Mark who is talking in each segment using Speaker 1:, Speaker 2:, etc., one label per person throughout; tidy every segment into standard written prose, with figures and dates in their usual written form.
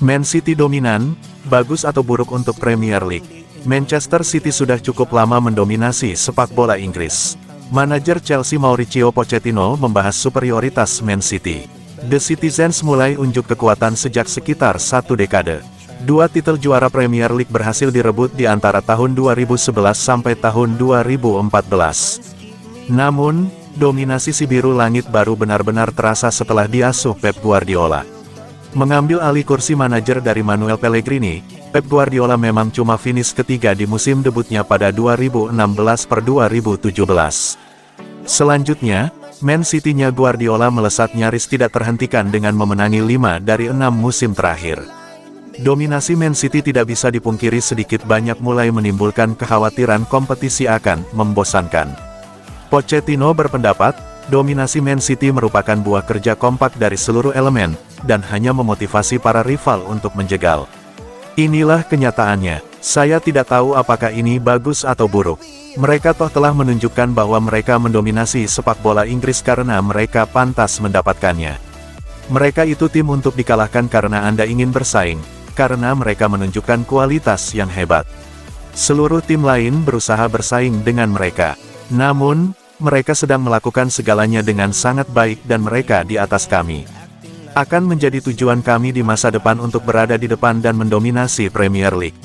Speaker 1: Man City dominan, bagus atau buruk untuk Premier League? Manchester City sudah cukup lama mendominasi sepak bola Inggris. Manajer Chelsea Mauricio Pochettino membahas superioritas Man City. The Citizens mulai unjuk kekuatan sejak sekitar 1 dekade. 2 titel juara Premier League berhasil direbut di antara tahun 2011 sampai tahun 2014. Namun, dominasi si biru langit baru benar-benar terasa setelah diasuh Pep Guardiola. Mengambil alih kursi manajer dari Manuel Pellegrini, Pep Guardiola memang cuma finish ketiga di musim debutnya pada 2016-2017. Selanjutnya, Man City-nya Guardiola melesat nyaris tidak terhentikan dengan memenangi 5 dari 6 musim terakhir. Dominasi Man City tidak bisa dipungkiri sedikit banyak mulai menimbulkan kekhawatiran kompetisi akan membosankan. Pochettino berpendapat, dominasi Man City merupakan buah kerja kompak dari seluruh elemen, dan hanya memotivasi para rival untuk menjegal. Inilah kenyataannya, saya tidak tahu apakah ini bagus atau buruk. Mereka toh telah menunjukkan bahwa mereka mendominasi sepak bola Inggris karena mereka pantas mendapatkannya. Mereka itu tim untuk dikalahkan karena Anda ingin bersaing, karena mereka menunjukkan kualitas yang hebat. Seluruh tim lain berusaha bersaing dengan mereka. Namun, mereka sedang melakukan segalanya dengan sangat baik dan mereka di atas kami. Akan menjadi tujuan kami di masa depan untuk berada di depan dan mendominasi Premier League.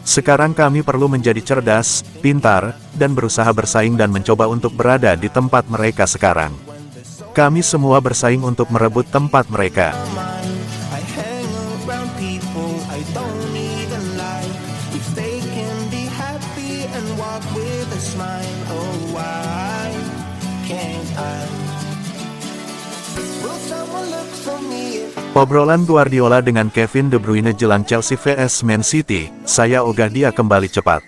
Speaker 1: Sekarang kami perlu menjadi cerdas, pintar, dan berusaha bersaing dan mencoba untuk berada di tempat mereka sekarang. Kami semua bersaing untuk merebut tempat mereka. Obrolan Guardiola dengan Kevin De Bruyne jelang Chelsea vs Man City, saya ogah dia kembali cepat.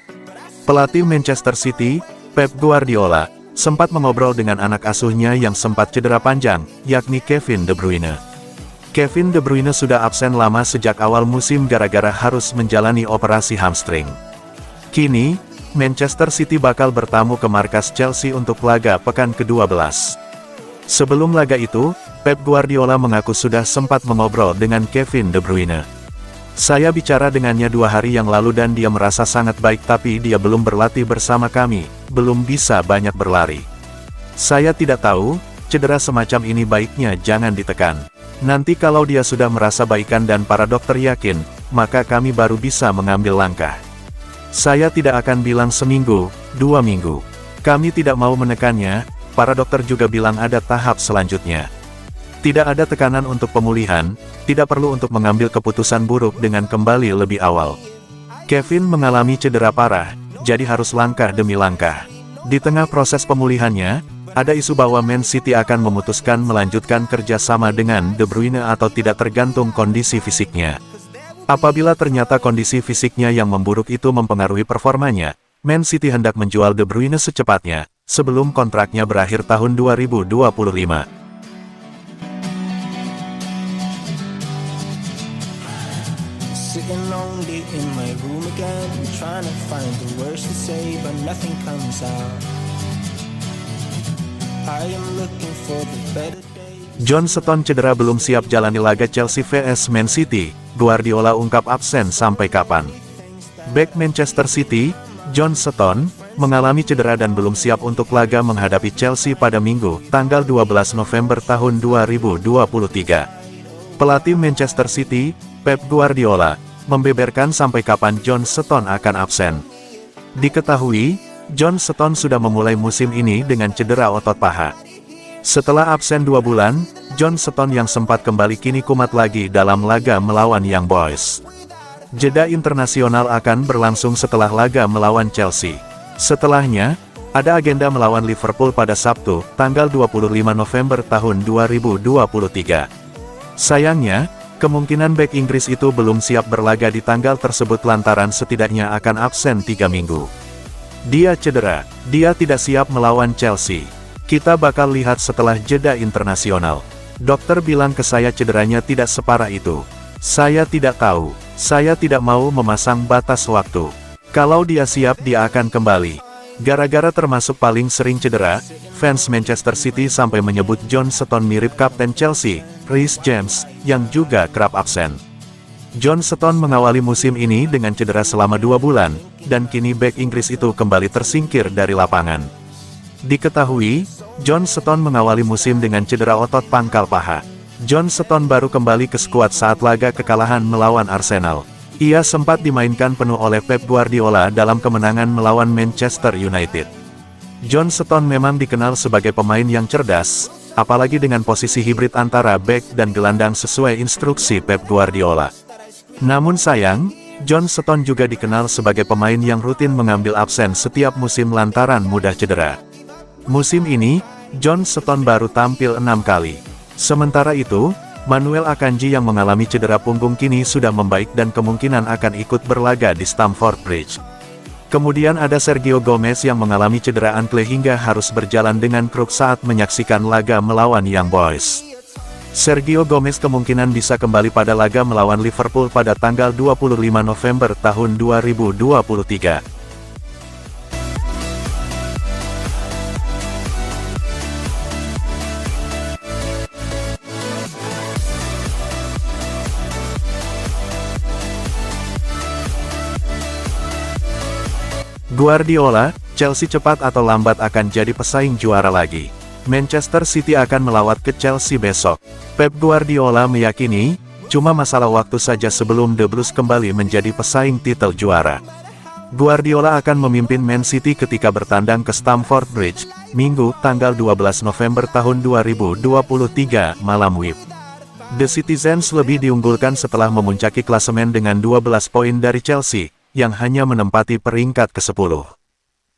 Speaker 1: Pelatih Manchester City, Pep Guardiola, sempat mengobrol dengan anak asuhnya yang sempat cedera panjang, yakni Kevin De Bruyne. Kevin De Bruyne sudah absen lama sejak awal musim gara-gara harus menjalani operasi hamstring. Kini, Manchester City bakal bertamu ke markas Chelsea untuk laga pekan ke-12. Sebelum laga itu, Pep Guardiola mengaku sudah sempat mengobrol dengan Kevin De Bruyne. Saya bicara dengannya 2 hari yang lalu dan dia merasa sangat baik tapi dia belum berlatih bersama kami, belum bisa banyak berlari. Saya tidak tahu, cedera semacam ini baiknya jangan ditekan. Nanti kalau dia sudah merasa baikan dan para dokter yakin, maka kami baru bisa mengambil langkah. Saya tidak akan bilang seminggu, 2 minggu. Kami tidak mau menekannya, para dokter juga bilang ada tahap selanjutnya. Tidak ada tekanan untuk pemulihan, tidak perlu untuk mengambil keputusan buruk dengan kembali lebih awal. Kevin mengalami cedera parah, jadi harus langkah demi langkah. Di tengah proses pemulihannya, ada isu bahwa Man City akan memutuskan melanjutkan kerjasama dengan De Bruyne atau tidak tergantung kondisi fisiknya. Apabila ternyata kondisi fisiknya yang memburuk itu mempengaruhi performanya, Man City hendak menjual De Bruyne secepatnya, sebelum kontraknya berakhir tahun 2025.
Speaker 2: Sitting lonely in my room again, trying to find the words to say, but nothing comes out. I am looking for the better days.
Speaker 1: John Stones cedera belum siap jalani laga Chelsea vs Man City, Guardiola ungkap absen sampai kapan. Bek Manchester City, John Stones, mengalami cedera dan belum siap untuk laga menghadapi Chelsea pada Minggu, tanggal 12 November tahun 2023. Pelatih Manchester City, Pep Guardiola, membeberkan sampai kapan John Stones akan absen. Diketahui, John Stones sudah memulai musim ini dengan cedera otot paha. Setelah absen 2 bulan, John Stones yang sempat kembali kini kumat lagi dalam laga melawan Young Boys. Jeda internasional akan berlangsung setelah laga melawan Chelsea. Setelahnya, ada agenda melawan Liverpool pada Sabtu, tanggal 25 November tahun 2023. Sayangnya, kemungkinan bek Inggris itu belum siap berlaga di tanggal tersebut lantaran setidaknya akan absen 3 minggu. Dia cedera, dia tidak siap melawan Chelsea. Kita bakal lihat setelah jeda internasional. Dokter bilang ke saya cederanya tidak separah itu. Saya tidak tahu, saya tidak mau memasang batas waktu. Kalau dia siap dia akan kembali. Gara-gara termasuk paling sering cedera, fans Manchester City sampai menyebut John Stones mirip kapten Chelsea, Reece James, yang juga kerap absen. John Stones mengawali musim ini dengan cedera selama 2 bulan, dan kini bek Inggris itu kembali tersingkir dari lapangan. Diketahui, John Stones mengawali musim dengan cedera otot pangkal paha. John Stones baru kembali ke skuad saat laga kekalahan melawan Arsenal. Ia sempat dimainkan penuh oleh Pep Guardiola dalam kemenangan melawan Manchester United. John Stones memang dikenal sebagai pemain yang cerdas, apalagi dengan posisi hibrid antara bek dan gelandang sesuai instruksi Pep Guardiola. Namun sayang, John Stones juga dikenal sebagai pemain yang rutin mengambil absen setiap musim lantaran mudah cedera. Musim ini, John Stones baru tampil 6 kali. Sementara itu, Manuel Akanji yang mengalami cedera punggung kini sudah membaik dan kemungkinan akan ikut berlaga di Stamford Bridge. Kemudian ada Sergio Gomez yang mengalami cedera ankle hingga harus berjalan dengan kruk saat menyaksikan laga melawan Young Boys. Sergio Gomez kemungkinan bisa kembali pada laga melawan Liverpool pada tanggal 25 November tahun 2023. Guardiola, Chelsea cepat atau lambat akan jadi pesaing juara lagi. Manchester City akan melawat ke Chelsea besok. Pep Guardiola meyakini, cuma masalah waktu saja sebelum The Blues kembali menjadi pesaing titel juara. Guardiola akan memimpin Man City ketika bertandang ke Stamford Bridge, Minggu, tanggal 12 November tahun 2023, malam WIB. The Citizens lebih diunggulkan setelah memuncaki klasemen dengan 12 poin dari Chelsea, yang hanya menempati peringkat ke-10.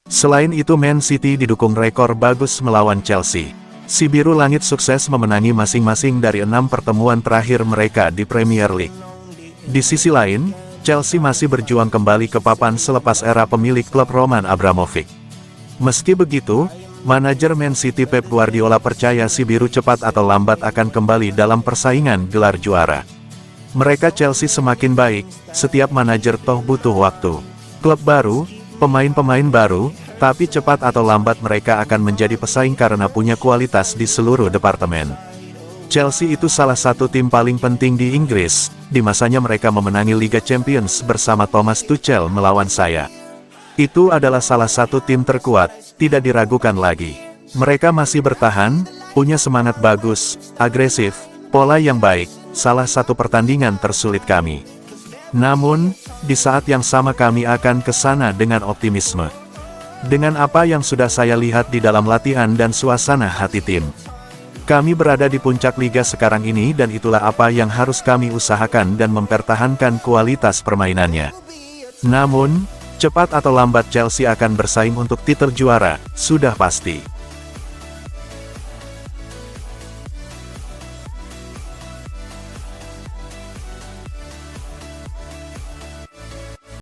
Speaker 1: Selain itu Man City didukung rekor bagus melawan Chelsea. Si Biru Langit sukses memenangi masing-masing dari 6 pertemuan terakhir mereka di Premier League. Di sisi lain, Chelsea masih berjuang kembali ke papan selepas era pemilik klub Roman Abramovich. Meski begitu, manajer Man City Pep Guardiola percaya si Biru cepat atau lambat akan kembali dalam persaingan gelar juara. Mereka Chelsea semakin baik, setiap manajer toh butuh waktu. Klub baru, pemain-pemain baru, tapi cepat atau lambat mereka akan menjadi pesaing karena punya kualitas di seluruh departemen. Chelsea itu salah satu tim paling penting di Inggris, di masanya mereka memenangi Liga Champions bersama Thomas Tuchel melawan saya. Itu adalah salah satu tim terkuat, tidak diragukan lagi. Mereka masih bertahan, punya semangat bagus, agresif, pola yang baik, salah satu pertandingan tersulit kami. Namun, di saat yang sama kami akan ke sana dengan optimisme. Dengan apa yang sudah saya lihat di dalam latihan dan suasana hati tim. Kami berada di puncak liga sekarang ini dan itulah apa yang harus kami usahakan dan mempertahankan kualitas permainannya. Namun, cepat atau lambat Chelsea akan bersaing untuk titel juara, sudah pasti.